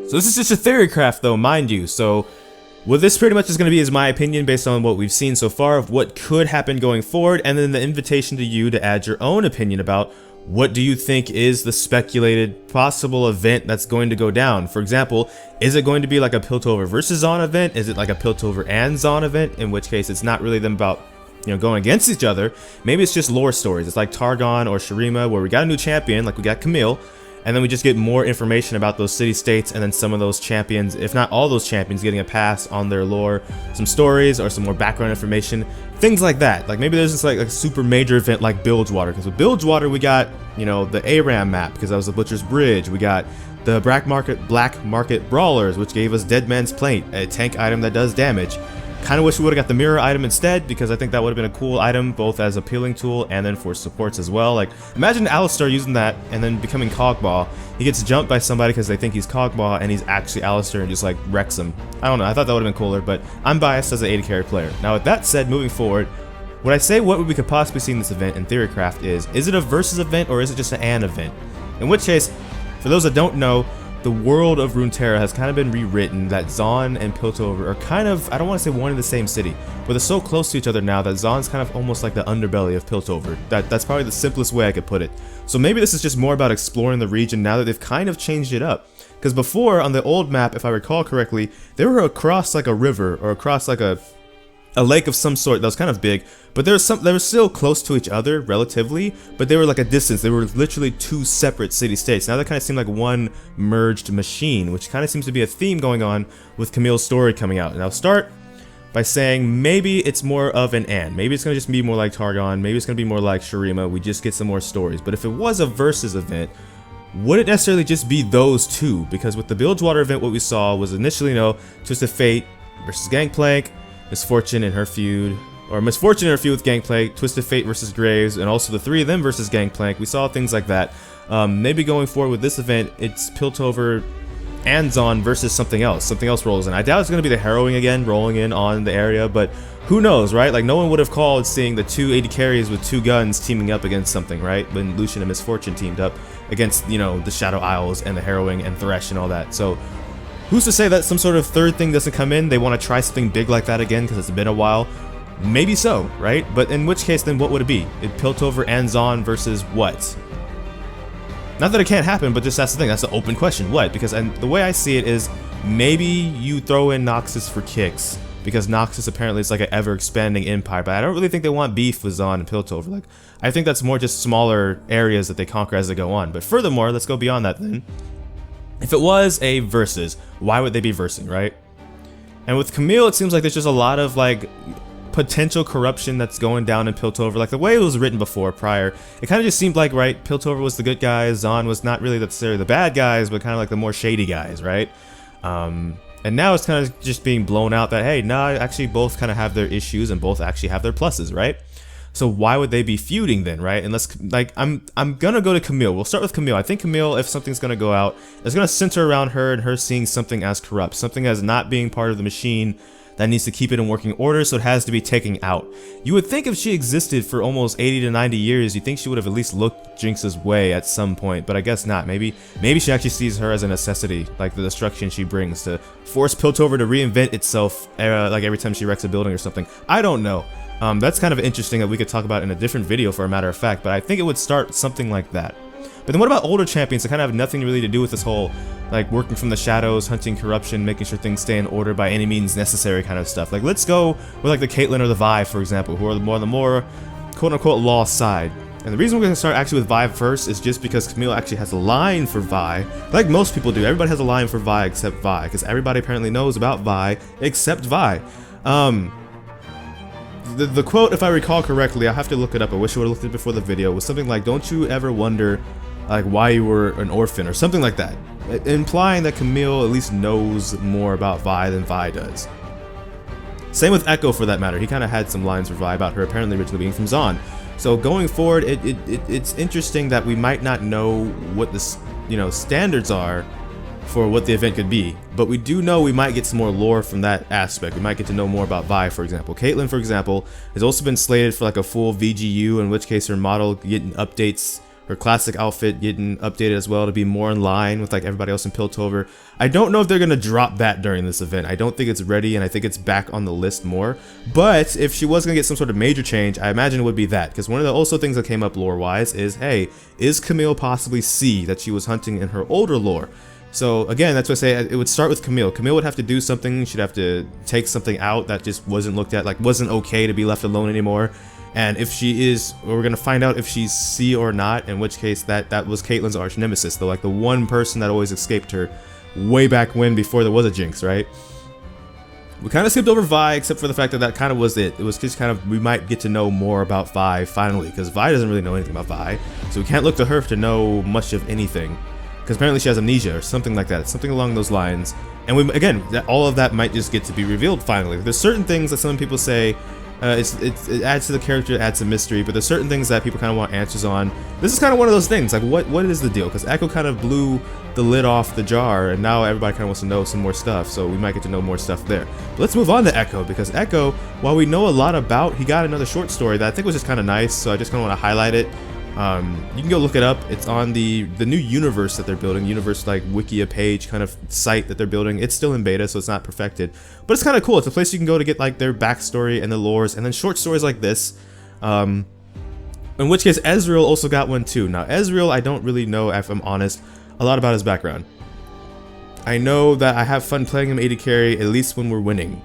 So this is just a theorycraft though, mind you. So what this pretty much is going to be is my opinion based on what we've seen so far of what could happen going forward, and then the invitation to you to add your own opinion about what do you think is the speculated possible event that's going to go down. For example, is it going to be like a Piltover versus Zaun event? Is it like a Piltover and Zaun event, in which case it's not really them about, you know, going against each other? Maybe it's just lore stories. It's like Targon or Shurima, where we got a new champion, like we got Camille, and then we just get more information about those city-states, and then some of those champions, if not all those champions, getting a pass on their lore, some stories or some more background information, things like that. Like maybe there's just like a super major event like Bilgewater, because with Bilgewater we got, you know, the ARAM map, because that was the Butcher's Bridge. We got the Black Market Brawlers, which gave us Dead Man's Plaint, a tank item that does damage. Kind of wish we would have got the mirror item instead, because I think that would have been a cool item, both as a peeling tool and then for supports as well. Like, imagine Alistar using that and then becoming Cogball. He gets jumped by somebody because they think he's Cogball and he's actually Alistar and just like wrecks him. I don't know, I thought that would have been cooler, but I'm biased as an AD carry player. Now with that said, moving forward, when I say what we could possibly see in this event in Theorycraft is it a versus event or is it just an event? In which case, for those that don't know, the world of Runeterra has kind of been rewritten that Zaun and Piltover are kind of, I don't want to say one in the same city, but they're so close to each other now that Zaun's kind of almost like the underbelly of Piltover. That's probably the simplest way I could put it. So maybe this is just more about exploring the region now that they've kind of changed it up. Because before, on the old map, if I recall correctly, they were across like a river or across like a lake of some sort that was kind of big, but they were still close to each other relatively, but they were like a distance. They were literally two separate city-states. Now they kind of seem like one merged machine, which kind of seems to be a theme going on with Camille's story coming out. And I'll start by saying maybe it's more of an and. Maybe it's going to just be more like Targon, maybe it's going to be more like Shurima, we just get some more stories. But if it was a versus event, would it necessarily just be those two? Because with the Bilgewater event, what we saw was initially, you know, Twisted Fate versus Gangplank, Misfortune in her feud, or Misfortune in her feud with Gangplank, Twisted Fate versus Graves, and also the three of them versus Gangplank. We saw things like that. Maybe going forward with this event, it's Piltover and Zaun versus something else. Something else rolls in. I doubt it's going to be the Harrowing again rolling in on the area, but who knows, right? Like, no one would have called seeing the two AD carries with two guns teaming up against something, right? When Lucian and Misfortune teamed up against, you know, the Shadow Isles and the Harrowing and Thresh and all that. So who's to say that some sort of third thing doesn't come in? They want to try something big like that again because it's been a while. Maybe so, right? But in which case, then what would it be? Piltover and Zaun versus what? Not that it can't happen, but just that's the thing. That's the open question. What? Because the way I see it is maybe you throw in Noxus for kicks, because Noxus apparently is like an ever-expanding empire, but I don't really think they want beef with Zaun and Piltover. Like, I think that's more just smaller areas that they conquer as they go on. But furthermore, let's go beyond that then. If it was a versus, why would they be versing, right? And with Camille, it seems like there's just a lot of like potential corruption that's going down in Piltover. Like the way it was written before, prior, it kind of just seemed like, right, Piltover was the good guys, Zaun was not really necessarily the bad guys, but kind of like the more shady guys, right? And now it's kind of just being blown out that, hey, nah, actually both kind of have their issues and both actually have their pluses, right? So why would they be feuding then, right? And let's, like, I'm gonna go to Camille. We'll start with Camille. I think Camille, if something's gonna go out, it's gonna center around her and her seeing something as corrupt, something as not being part of the machine that needs to keep it in working order, so it has to be taken out. You would think if she existed for almost 80 to 90 years, you'd think she would have at least looked Jinx's way at some point, but I guess not. Maybe she actually sees her as a necessity, like the destruction she brings, to force Piltover to reinvent itself, like every time she wrecks a building or something. I don't know. That's kind of interesting that we could talk about in a different video, for a matter of fact, but I think it would start something like that. But then what about older champions that kind of have nothing really to do with this whole, like, working from the shadows, hunting corruption, making sure things stay in order by any means necessary kind of stuff? Like, let's go with like the Caitlyn or the Vi, for example, who are the more quote-unquote lost side. And the reason we're going to start actually with Vi first is just because Camille actually has a line for Vi, like most people do. Everybody has a line for Vi except Vi, because everybody apparently knows about Vi except Vi. The quote, if I recall correctly, I have to look it up, I wish I would have looked it before the video, was something like, don't you ever wonder like why you were an orphan, or something like that, implying that Camille at least knows more about Vi than Vi does. Same with Ekko, for that matter. He kind of had some lines for Vi about her apparently originally being from Zaun. So going forward, it's interesting that we might not know what the, you know, standards are for what the event could be, but we do know we might get some more lore from that aspect. We might get to know more about Vi, for example. Caitlyn, for example, has also been slated for like a full VGU, in which case her model getting updates her classic outfit getting updated as well to be more in line with like everybody else in Piltover. I don't know if they're gonna drop that during this event. I don't think it's ready, and I think it's back on the list more. But if she was gonna get some sort of major change, I imagine it would be that, because one of the also things that came up lore-wise is, hey, is Camille possibly C that she was hunting in her older lore? So again, that's what I say, it would start with Camille. Camille would have to do something, she'd have to take something out that just wasn't looked at, like wasn't okay to be left alone anymore. And if she is, we're gonna find out if she's C or not, in which case that was Caitlyn's arch nemesis, though, like the one person that always escaped her way back when, before there was a Jinx, right? We kind of skipped over Vi, except for the fact that that kind of was it. It was just kind of, we might get to know more about Vi finally, because Vi doesn't really know anything about Vi, so we can't look to her to know much of anything. Because apparently she has amnesia or something like that. It's something along those lines. And we, again, all of that might just get to be revealed finally. There's certain things that some people say it adds to the character, it adds some mystery, but there's certain things that people kind of want answers on. This is kind of one of those things. Like, what is the deal? Because Ekko kind of blew the lid off the jar, and now everybody kind of wants to know some more stuff. So we might get to know more stuff there. But let's move on to Ekko, because Ekko, while we know a lot about, he got another short story that I think was just kind of nice. So I just kind of want to highlight it. You can go look it up. It's on the new universe that they're building, universe like Wikia page kind of site that they're building. It's still in beta, so it's not perfected, but it's kind of cool. It's a place you can go to get like their backstory and the lores, and then short stories like this. In which case, Ezreal also got one too. Now, Ezreal, I don't really know, if I'm honest, a lot about his background. I know that I have fun playing him AD carry, at least when we're winning.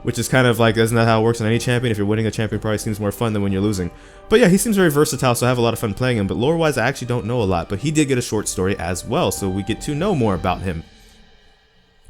Which is kind of like, isn't that how it works on any champion? If you're winning, a champion probably seems more fun than when you're losing. But yeah, he seems very versatile, so I have a lot of fun playing him. But lore-wise, I actually don't know a lot. But he did get a short story as well, so we get to know more about him.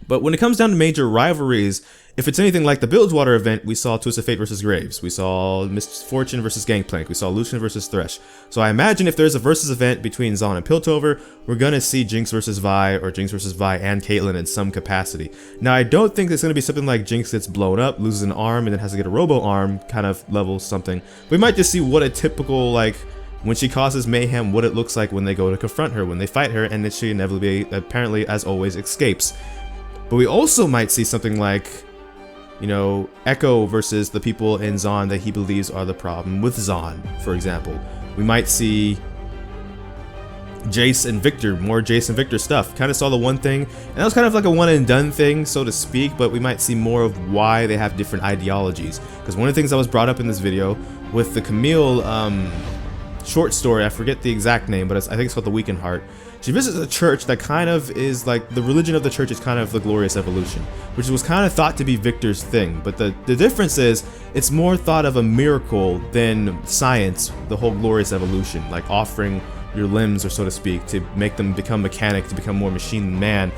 But when it comes down to major rivalries, if it's anything like the Bilgewater event, we saw Twisted Fate versus Graves. We saw Misfortune versus Gangplank. We saw Lucian versus Thresh. So I imagine if there's a versus event between Zaun and Piltover, we're going to see Jinx versus Vi, or Jinx versus Vi and Caitlyn in some capacity. Now, I don't think it's going to be something like Jinx gets blown up, loses an arm, and then has to get a robo arm kind of level something. We might just see what a typical, like, when she causes mayhem, what it looks like when they go to confront her, when they fight her, and then she inevitably, apparently, as always, escapes. But we also might see something like, you know, Ekko versus the people in Zaun that he believes are the problem with Zaun, for example. We might see Jayce and Viktor, more Jayce and Viktor stuff. Kind of saw the one thing, and that was kind of like a one and done thing, so to speak, but we might see more of why they have different ideologies. Because one of the things that was brought up in this video with the Camille short story, I forget the exact name, but I think it's called The Weakened Heart. She visits a church that kind of is like, the religion of the church is kind of the glorious evolution, which was kind of thought to be Viktor's thing. But the difference is, it's more thought of a miracle than science, the whole glorious evolution, like offering your limbs, or so to speak, to make them become mechanic, to become more machine than man.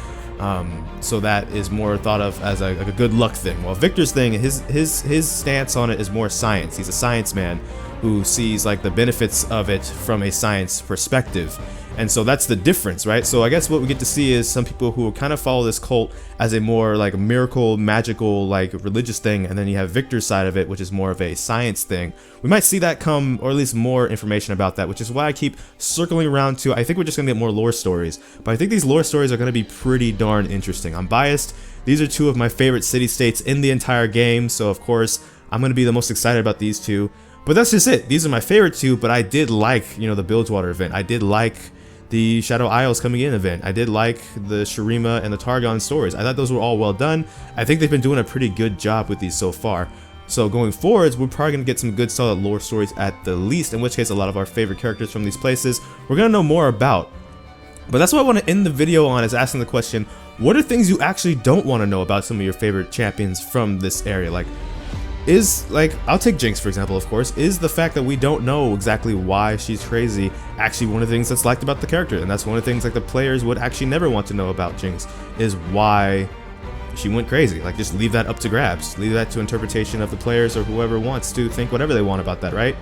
So that is more thought of as like a good luck thing. While Viktor's thing, his stance on it is more science. He's a science man who sees like the benefits of it from a science perspective. And so that's the difference, right? So I guess what we get to see is some people who kind of follow this cult as a more like miracle, magical, like religious thing, and then you have Viktor's side of it, which is more of a science thing. We might see that come, or at least more information about that, which is why I keep circling around to, I think we're just gonna get more lore stories, but I think these lore stories are gonna be pretty darn interesting. I'm biased. These are two of my favorite city-states in the entire game, so of course, I'm gonna be the most excited about these two. But that's just it. These are my favorite two, but I did like, you know, the Bilgewater event. I did like the Shadow Isles coming in event. I did like the Shurima and the Targon stories. I thought those were all well done. I think they've been doing a pretty good job with these so far. So going forwards, we're probably going to get some good solid lore stories at the least, in which case a lot of our favorite characters from these places we're going to know more about. But that's what I want to end the video on, is asking the question, what are things you actually don't want to know about some of your favorite champions from this area? Like, I'll take Jinx for example, of course. Is the fact that we don't know exactly why she's crazy actually one of the things that's liked about the character? And that's one of the things like the players would actually never want to know about Jinx, is why she went crazy. Like, just leave that up to grabs. Leave that to interpretation of the players, or whoever wants to think whatever they want about that, right?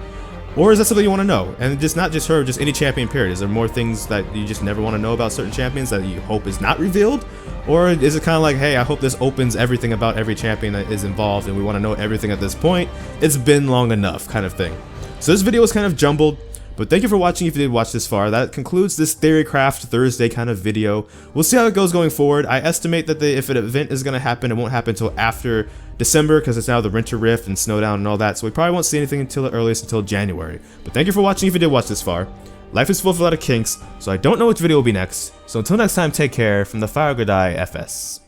Or is that something you want to know? And just not just her, just any champion period. Is there more things that you just never want to know about certain champions that you hope is not revealed? Or is it kind of like, hey, I hope this opens everything about every champion that is involved and we want to know everything at this point? It's been long enough kind of thing. So this video was kind of jumbled, but thank you for watching if you did watch this far. That concludes this Theorycraft Thursday kind of video. We'll see how it goes going forward. I estimate that if an event is going to happen, it won't happen until after December, because it's now the Winter Rift and Snowdown and all that, so we probably won't see anything until the earliest until January. But thank you for watching if you did watch this far. Life is full of a lot of kinks, so I don't know which video will be next. So until next time, take care from the Fire Godai FS.